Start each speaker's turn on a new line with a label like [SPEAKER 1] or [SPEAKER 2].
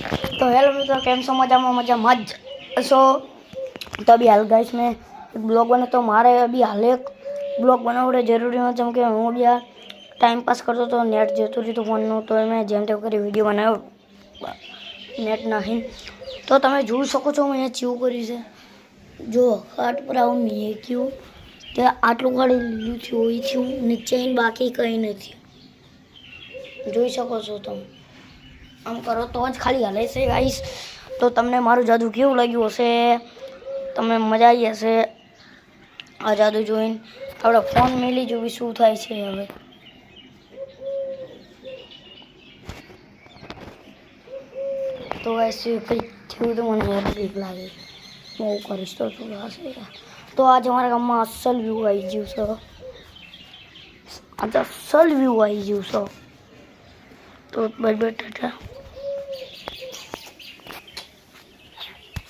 [SPEAKER 1] तो हेलो मित्रों, केम छो? मजा सो तो अभी हाल गाइस में एक ब्लॉग बने तो मारे अभी हाल एक ब्लॉग बनावड़े जरूरी हो जम के हूँ अभी आ टाइम पास करतो तो नेट जतु रही तो फोन तो मैं जेम तेम कर विडियो बनाव्यो नेट नाखी तो तमे जोई शको छो मैं चेवुं कर्युं छे। जो हाट पर आવું મેં ક્યું તે આટલું ખાલી લીલું થયું હોય થયું નીચે બાકી કંઈ નથી જોઈ શકો છો તમે આમ કરો તો જ ખાલી હાલે છે ગાઈસ। તો તમને મારું જાદુ કેવું લાગ્યું હશે? તમને મજા આવી હશે આ જાદુ જોઈને। આપણે ફોન મેલી જોવી શું થાય છે હવે। તો ऐसे કંઈક થયું તો મને બીક લાગે હું કરીશ તો શું થશે। તો આજે અમારા ગામમાં અસલ વ્યૂ આવી ગયું છે। આજે અસલ વ્યૂ આવી ગયું છે। તો બાય બાય ટાટા।